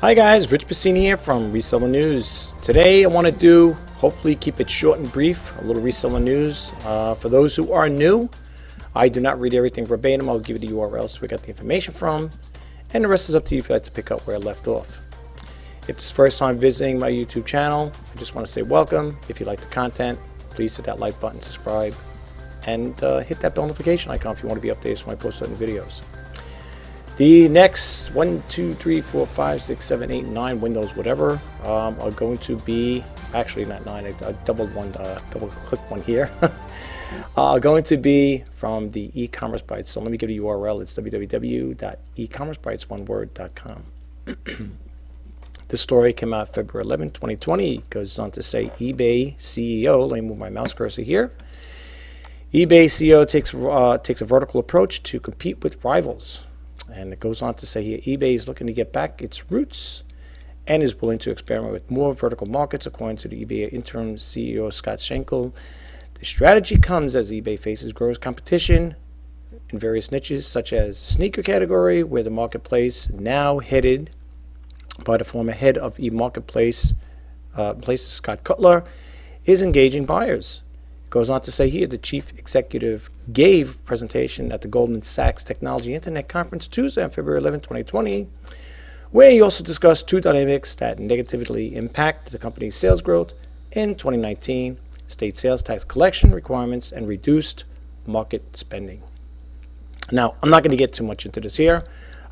Hi guys, Rich Pasini here from Reseller News. Today I want to hopefully keep it short and brief, a little reseller news. For those who are new, I do not read everything verbatim. I'll give you the URLs we got the information from, and the rest is up to you if you'd like to pick up where I left off. If it's first time visiting my YouTube channel, I just want to say welcome. If you like the content, please hit that like button, subscribe, and hit that bell notification icon if you want to be updated when I post certain videos. The next 1, 2, 3, 4, 5, 6, 7, 8, 9 windows, whatever, are going to be, actually not 9, I double click one here, going to be from the e-commerce bytes. So let me give you the URL. It's www.ecommercebytes.com. This story came out February 11, 2020. It goes on to say eBay CEO, let me move my mouse cursor here. eBay CEO takes a vertical approach to compete with rivals. And it goes on to say here, eBay is looking to get back its roots and is willing to experiment with more vertical markets, according to the eBay interim CEO Scott Schenkel. The strategy comes as eBay faces gross competition in various niches, such as sneaker category, where the marketplace, now headed by the former head of eMarketplace, places Scott Cutler, is engaging buyers. Goes on to say here, the chief executive gave a presentation at the Goldman Sachs Technology Internet Conference Tuesday on February 11, 2020, where he also discussed two dynamics that negatively impact the company's sales growth in 2019, state sales tax collection requirements and reduced market spending. Now, I'm not going to get too much into this here.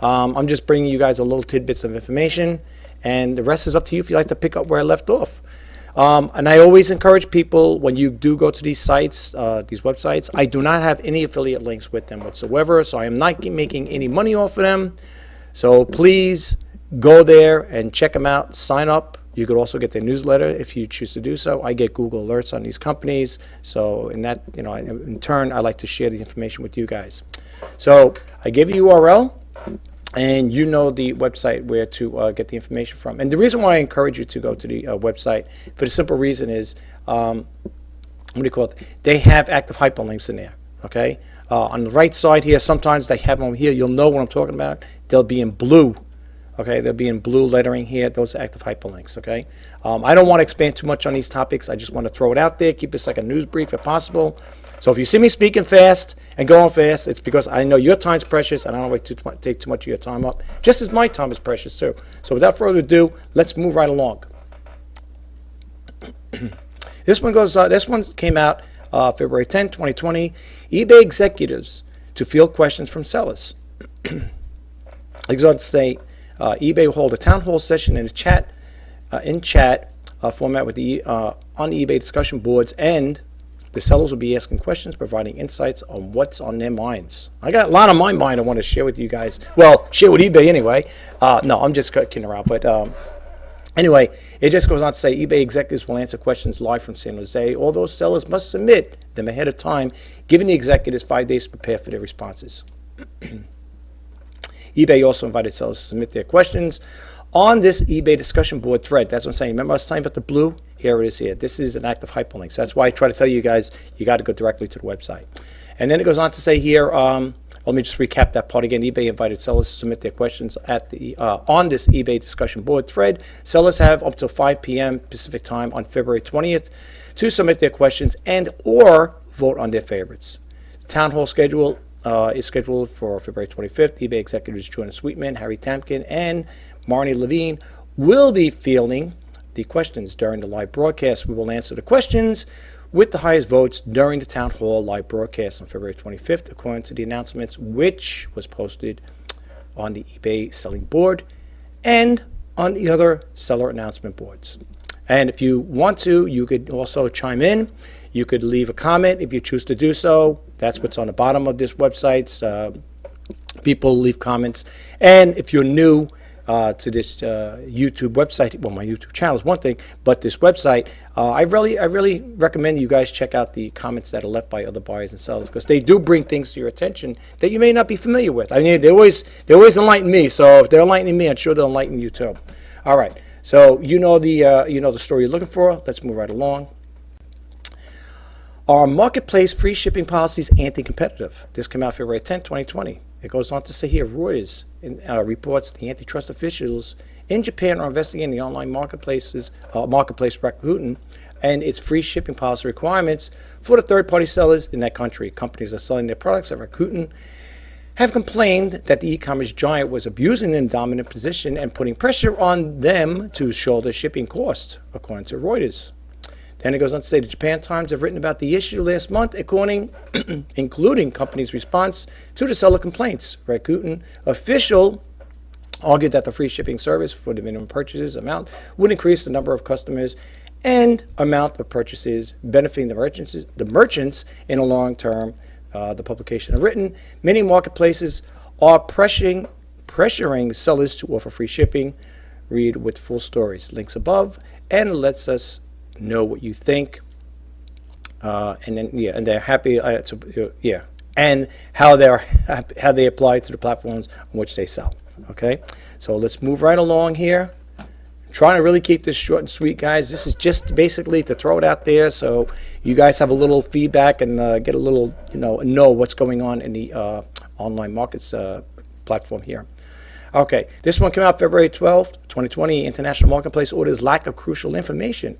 I'm just bringing you guys a little tidbits of information, and the rest is up to you if you'd like to pick up where I left off. And I always encourage people, when you do go to these sites, these websites, I do not have any affiliate links with them whatsoever, so I am not making any money off of them. So please go there and check them out, sign up. You could also get their newsletter if you choose to do so. I get Google alerts on these companies, so in that, in turn, I like to share the information with you guys. So I gave you URL. And you know the website where to get the information from. And the reason why I encourage you to go to the website, for the simple reason is, they have active hyperlinks in there, okay? On the right side here, sometimes they have them over here. You'll know what I'm talking about. They'll be in blue, okay? They'll be in blue lettering here. Those are active hyperlinks, okay? I don't want to expand too much on these topics. I just want to throw it out there, keep this like a news brief if possible. So if you see me speaking fast and going fast, it's because I know your time's precious and I don't want to take too much of your time up, just as my time is precious too. So without further ado, let's move right along. This one came out February 10, 2020. eBay executives to field questions from sellers. It goes on to say eBay will hold a town hall session in a chat format with the on eBay discussion boards, and the sellers will be asking questions, providing insights on what's on their minds. I got a lot on my mind I want to share with you guys. Well, share with eBay anyway. No, I'm just kidding around. But anyway, it just goes on to say eBay executives will answer questions live from San Jose, although sellers must submit them ahead of time, giving the executives 5 days to prepare for their responses. eBay also invited sellers to submit their questions on this eBay discussion board thread. That's what I'm saying. Remember I was talking about the blue? Here it is here. This is an active hyperlink. So that's why I try to tell you guys, you got to go directly to the website. And then it goes on to say here, let me just recap that part again. eBay invited sellers to submit their questions at the on this eBay discussion board thread. Sellers have up to 5 p.m. Pacific time on February 20th to submit their questions and or vote on their favorites. The town hall schedule is scheduled for February 25th. eBay executives Jordan Sweetman, Harry Tamkin, and Marnie Levine will be fielding the questions during the live broadcast. We will answer the questions with the highest votes during the town hall live broadcast on February 25th, according to the announcements, which was posted on the eBay selling board and on the other seller announcement boards. And if you want to, you could also chime in. You could leave a comment if you choose to do so. That's what's on the bottom of this website. People leave comments. And if you're new to this YouTube website, well, my YouTube channel is one thing, but this website, I really recommend you guys check out the comments that are left by other buyers and sellers, because they do bring things to your attention that you may not be familiar with. I mean, they always enlighten me. So if they're enlightening me, I'm sure they'll enlighten you too. All right. So you know the story you're looking for. Let's move right along. Are marketplace free shipping policies anti-competitive? This came out February 10, 2020. It goes on to say here, Reuters reports the antitrust officials in Japan are investigating the online marketplace Rakuten and its free shipping policy requirements for the third-party sellers in that country. Companies that are selling their products at Rakuten have complained that the e-commerce giant was abusing their dominant position and putting pressure on them to shoulder shipping costs, according to Reuters. Then it goes on to say the Japan Times have written about the issue last month, including companies' response to the seller complaints. Rakuten official argued that the free shipping service for the minimum purchases amount would increase the number of customers and amount of purchases, benefiting the merchants in the long term. The publication have written, many marketplaces are pressuring sellers to offer free shipping. Read with full stories. Links above, and lets us know what you think. And they're happy and how they apply to the platforms on which they sell. Okay, so let's move right along here. Trying to really keep this short and sweet, guys. This is just basically to throw it out there so you guys have a little feedback and get a little, know what's going on in the online markets platform here. Okay, this one came out February 12th, 2020. International marketplace orders lack of crucial information.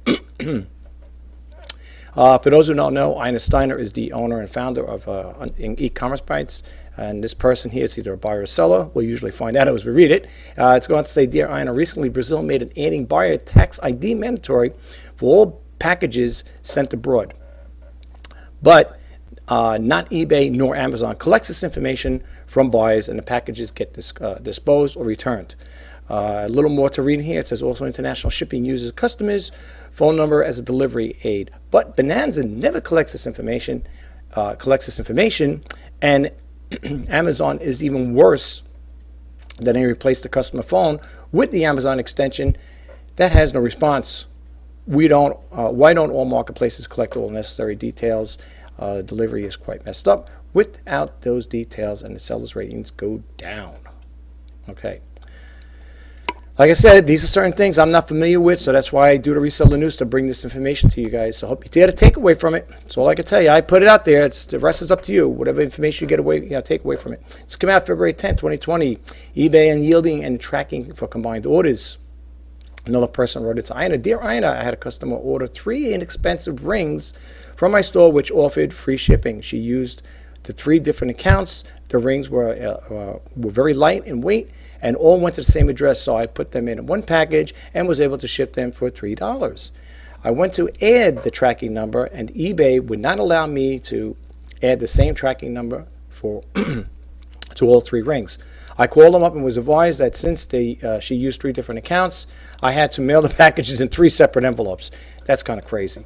For those who don't know, Ina Steiner is the owner and founder of e-commerce Bytes. And this person here is either a buyer or seller. We'll usually find out as we read it. It's going to say, Dear Ina, recently Brazil made an adding buyer tax ID mandatory for all packages sent abroad. But not eBay nor Amazon collects this information from buyers, and the packages get disposed or returned. A little more to read here. It says also international shipping uses customers' phone number as a delivery aid. But Bonanza never collects this information, and Amazon is even worse than they replaced the customer phone with the Amazon extension that has no response. Why don't all marketplaces collect all necessary details? Delivery is quite messed up. Without those details, and the seller's ratings go down. Okay. Like I said, these are certain things I'm not familiar with, so that's why I do the Reseller News, to bring this information to you guys. So I hope you get a takeaway from it. That's all I can tell you. I put it out there. The rest is up to you. Whatever information you take away from it. It's come out February 10, 2020. eBay unyielding and tracking for combined orders. Another person wrote it to Ina. Dear Ina, I had a customer order 3 inexpensive rings from my store which offered free shipping. She used the 3 different accounts. The rings were very light in weight and all went to the same address, so I put them in one package and was able to ship them for $3. I went to add the tracking number, and eBay would not allow me to add the same tracking number for to all 3 rings. I called them up and was advised that since she used 3 different accounts, I had to mail the packages in 3 separate envelopes. That's kind of crazy.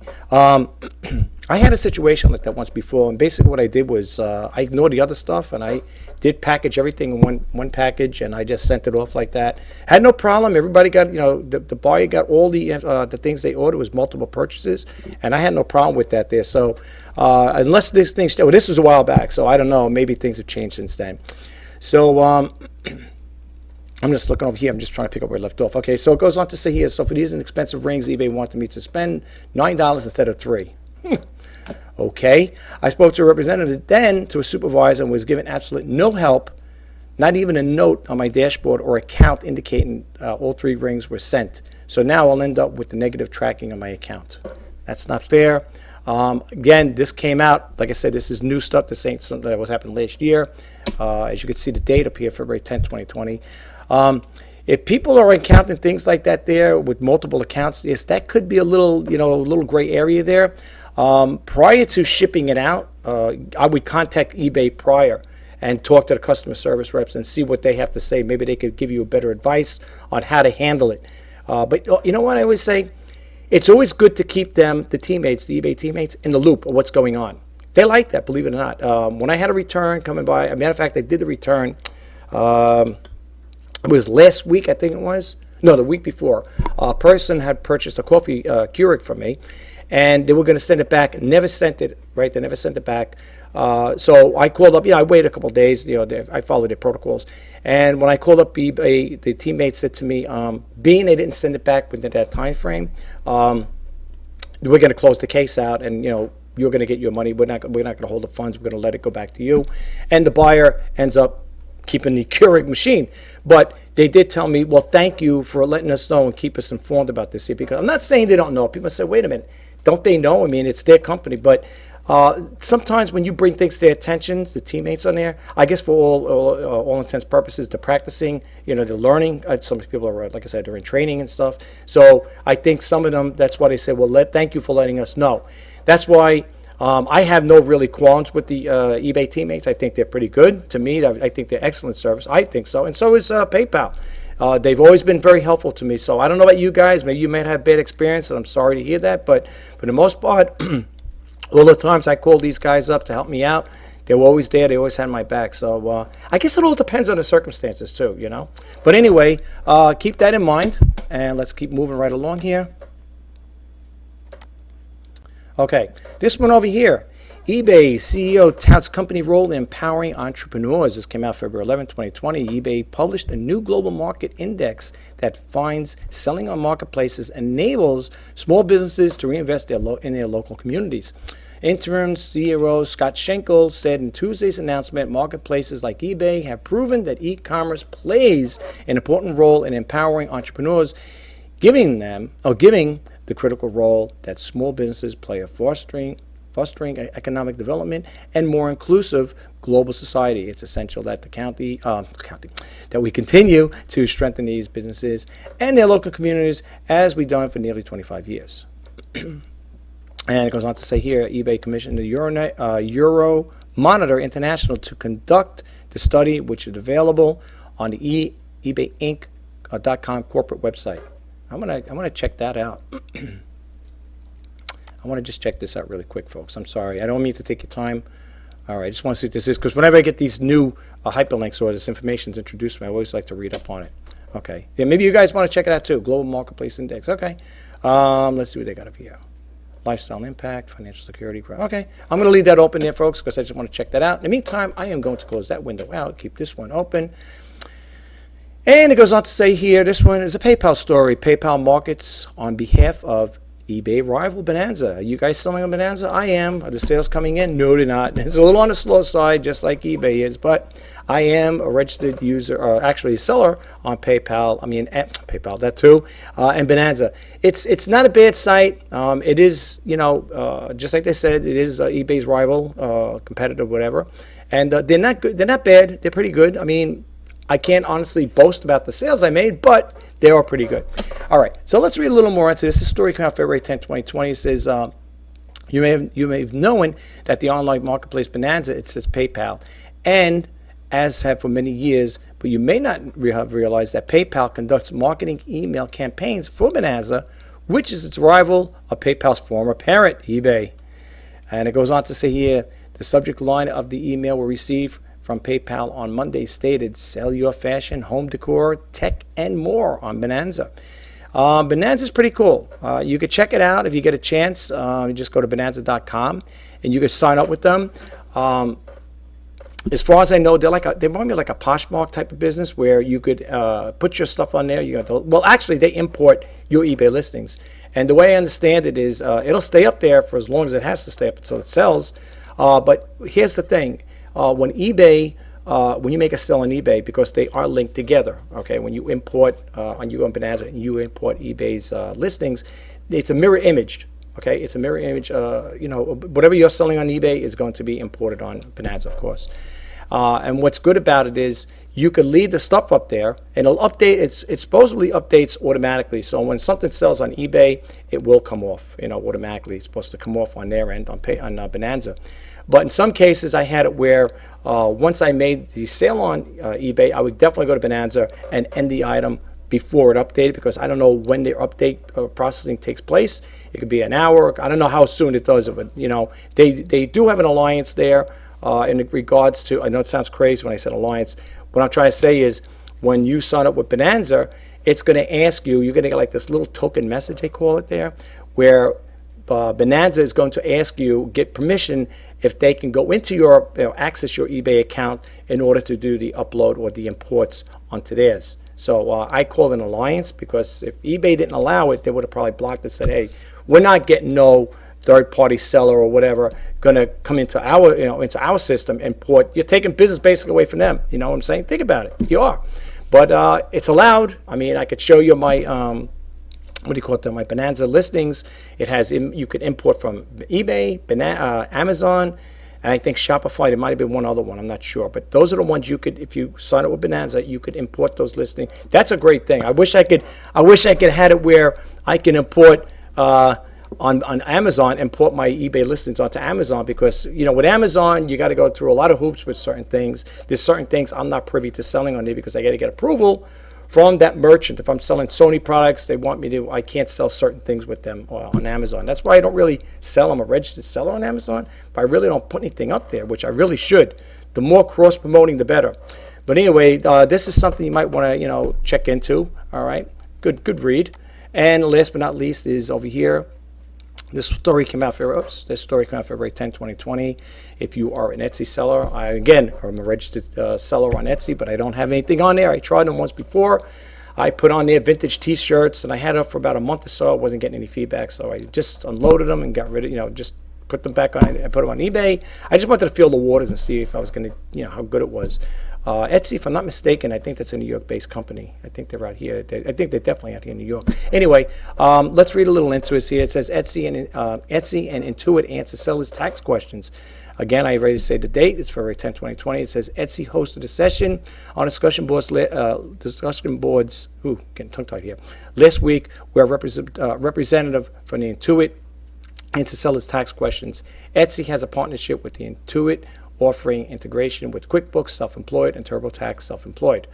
I had a situation like that once before, and basically what I did was I ignored the other stuff, and I did package everything in one package, and I just sent it off like that. Had no problem. Everybody got, the buyer got all the things they ordered. Was multiple purchases, and I had no problem with that there. So unless this was a while back, so I don't know. Maybe things have changed since then. So I'm just looking over here. I'm just trying to pick up where I left off. Okay, so it goes on to say here, so for these inexpensive rings, eBay wanted me to spend $9 instead of $3. Okay. I spoke to a representative then, to a supervisor, and was given absolutely no help, not even a note on my dashboard or account indicating all 3 rings were sent. So now I'll end up with the negative tracking on my account. That's not fair. Again, this came out, like I said, this is new stuff. This ain't something that was happening last year. As you can see the date up here, February 10, 2020. If people are encountering things like that there with multiple accounts, yes, that could be a little gray area there. Prior to shipping it out, I would contact eBay prior and talk to the customer service reps and see what they have to say. Maybe they could give you a better advice on how to handle it. But you know what I always say? It's always good to keep the eBay teammates, in the loop of what's going on. They like that, believe it or not. When I had a return coming by, as a matter of fact, I did the return. It was last week, I think it was. No, the week before. A person had purchased a coffee Keurig from me, and they were going to send it back. Never sent it, right? They never sent it back. So I called up. I waited a couple of days. I followed their protocols. And when I called up eBay, the teammate said to me, being they didn't send it back within that time frame, we're going to close the case out, and you're going to get your money. We're not going to hold the funds. We're going to let it go back to you. And the buyer ends up keeping the Keurig machine. But they did tell me, well, thank you for letting us know and keep us informed about this here. Because I'm not saying they don't know. People say, wait a minute, don't they know? I mean, it's their company. But sometimes when you bring things to their attention, the teammates on there, I guess for all intents and purposes, they're practicing, they're learning. Some people are, like I said, they're in training and stuff. So I think some of them, that's why they say, well, thank you for letting us know. That's why I have no really qualms with the eBay teammates. I think they're pretty good. To me, I think they're excellent service. I think so. And so is PayPal. They've always been very helpful to me. So I don't know about you guys. Maybe you might have bad experience, and I'm sorry to hear that. But for the most part, all the times I called these guys up to help me out, they were always there. They always had my back. So I guess it all depends on the circumstances too, But anyway, keep that in mind, and let's keep moving right along here. Okay, this one over here. eBay CEO touts company role in empowering entrepreneurs. This came out February 11, 2020. eBay published a new global market index that finds selling on marketplaces enables small businesses to reinvest in their local communities. Interim CEO Scott Schenkel said in Tuesday's announcement, marketplaces like eBay have proven that e-commerce plays an important role in empowering entrepreneurs, giving the critical role that small businesses play of fostering economic development and more inclusive global society. It's essential that that we continue to strengthen these businesses and their local communities as we've done for nearly 25 years. And it goes on to say here, eBay commissioned the Euro Monitor International to conduct the study, which is available on the eBayinc.com corporate website. I'm gonna check that out. I want to just check this out really quick, folks. I'm sorry. I don't mean to take your time. All right, I just want to see what this is, because whenever I get these new hyperlinks or this information is introduced to me, I always like to read up on it. Okay. Yeah, maybe you guys want to check it out too. Global Marketplace Index. Okay. Let's see what they got up here. Lifestyle impact, financial security. Okay. I'm going to leave that open there, folks, because I just want to check that out. In the meantime, I am going to close that window out, keep this one open. And it goes on to say here, this one is a PayPal story. PayPal markets on behalf of eBay rival Bonanza. Are you guys selling on Bonanza? I am. Are the sales coming in? No, they're not. It's a little on the slow side, just like eBay is, but I am a registered user, or actually a seller on PayPal. I mean, PayPal, that too, and Bonanza. It's not a bad site. It is, just like they said, it is eBay's rival, competitor, whatever. And they're not good. They're not bad. They're pretty good. I mean, I can't honestly boast about the sales I made, but they are pretty good. All right, so let's read a little more into this. This story came out February 10, 2020. It says, you may have known that the online marketplace Bonanza, it says PayPal, and as have for many years, but you may not have realized that PayPal conducts marketing email campaigns for Bonanza, which is its rival of PayPal's former parent, eBay. And it goes on to say here, the subject line of the email we received from PayPal on Monday stated, sell your fashion, home decor, tech, and more on Bonanza. Bonanza is pretty cool. You could check it out if you get a chance. You just go to bonanza.com and you can sign up with them. As far as I know, they're more like a Poshmark type of business where you could put your stuff on there. Well, actually, they import your eBay listings. And the way I understand it is it'll stay up there for as long as it has to stay up until it sells. But here's the thing. When eBay, when you make a sale on eBay, because they are linked together, okay, when you import on Bonanza and you import eBay's listings, it's a mirror image, okay, it's a mirror image, whatever you're selling on eBay is going to be imported on Bonanza, of course. And what's good about it is you can leave the stuff up there and it'll update, it supposedly updates automatically. So when something sells on eBay, it will come off, automatically. It's supposed to come off on their end on Bonanza. But in some cases, I had it where once I made the sale on eBay, I would definitely go to Bonanza and end the item before it updated, because I don't know when their update processing takes place. It could be an hour. I don't know how soon it does it, but they do have an alliance there in regards to. I know it sounds crazy when I said alliance. What I'm trying to say is, when you sign up with Bonanza, it's going to ask you. You're going to get like this little token message, they call it there, where Bonanza is going to ask you, get permission if they can go into your, access your eBay account in order to do the upload or the imports onto theirs. So I call it an alliance, because if eBay didn't allow it, they would have probably blocked it and said, hey, we're not getting no third-party seller or whatever going to come into our, into our system and port. You're taking business basically away from them. You know what I'm saying? Think about it. You are. But it's allowed. I mean, I could show you my what do you call it? My Bonanza listings. It has you could import from eBay, Amazon, and I think Shopify. There might have been one other one. I'm not sure, but those are the ones you could, if you sign up with Bonanza, you could import those listings. That's a great thing. I wish I could had it where I can import on Amazon, import my eBay listings onto Amazon, because with Amazon you got to go through a lot of hoops with certain things. There's certain things I'm not privy to selling on there because I got to get approval from that merchant. If I'm selling Sony products, they want me to, I can't sell certain things with them on Amazon. That's why I don't really sell. I'm a registered seller on Amazon, but I really don't put anything up there, which I really should. The more cross promoting, the better. But anyway, this is something you might want to check into. All right, good read. And last but not least is over here. This story came out February 10, 2020. If you are an Etsy seller, I'm a registered seller on Etsy, but I don't have anything on there. I tried them once before. I put on there vintage T-shirts, and I had it up for about a month or so. I wasn't getting any feedback, so I just unloaded them and got rid of, just put them back on. I put them on eBay. I just wanted to feel the waters and see if I was going to, how good it was. Etsy, if I'm not mistaken, I think that's a New York-based company. I think they're out here. I think they're definitely out here in New York. Anyway, let's read a little into it here. It says Etsy and Intuit answer sellers' tax questions. Again, I already said the date. It's February 10, 2020. It says Etsy hosted a session on discussion boards. Getting tongue-tied here. Last week, where a representative from the Intuit answer sellers' tax questions. Etsy has a partnership with the Intuit, offering integration with QuickBooks Self-Employed and TurboTax Self-Employed.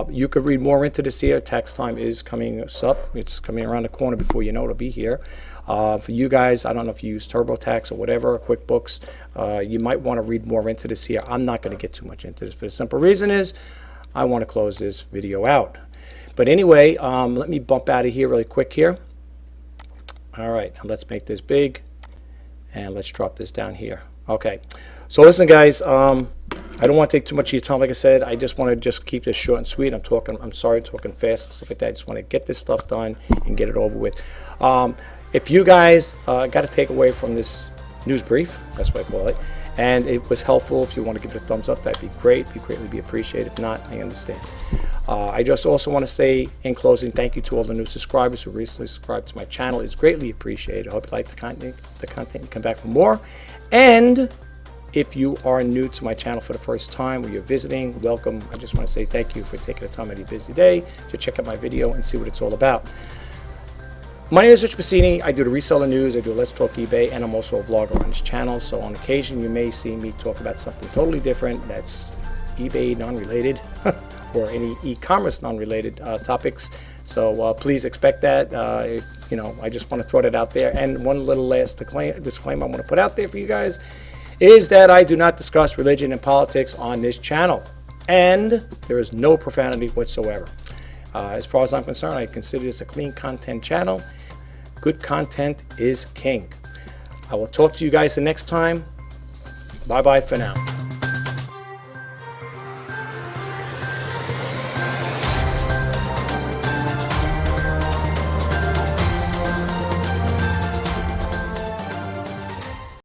You could read more into this here. Tax time is coming up. It's coming around the corner. Before you know it'll be here. For you guys, I don't know if you use TurboTax or whatever, or QuickBooks, you might want to read more into this here. I'm not going to get too much into this for the simple reason is I want to close this video out. But anyway, let me bump out of here really quick here. All right, now let's make this big, and let's drop this down here. Okay, so listen, guys. I don't want to take too much of your time. Like I said, I just want to keep this short and sweet. I'm sorry, talking fast and stuff like that. I just want to get this stuff done and get it over with. If you guys got a takeaway from this news brief, that's what I call it, and it was helpful, if you want to give it a thumbs up, that'd be great. It'd greatly be appreciated. If not, I understand. I just also want to say in closing, thank you to all the new subscribers who recently subscribed to my channel. It's greatly appreciated. I hope you like the content and come back for more. And if you are new to my channel for the first time or you're visiting, welcome. I just want to say thank you for taking the time out of your busy day to check out my video and see what it's all about. My name is Rich Pasini. I do the reseller news. I do Let's Talk eBay, and I'm also a vlogger on this channel. So on occasion, you may see me talk about something totally different that's eBay non-related or any e-commerce non-related topics. So please expect that. I just want to throw that out there. And one little last disclaimer I want to put out there for you guys is that I do not discuss religion and politics on this channel, and there is no profanity whatsoever. As far as I'm concerned, I consider this a clean content channel. Good content is king. I will talk to you guys the next time. Bye-bye for now.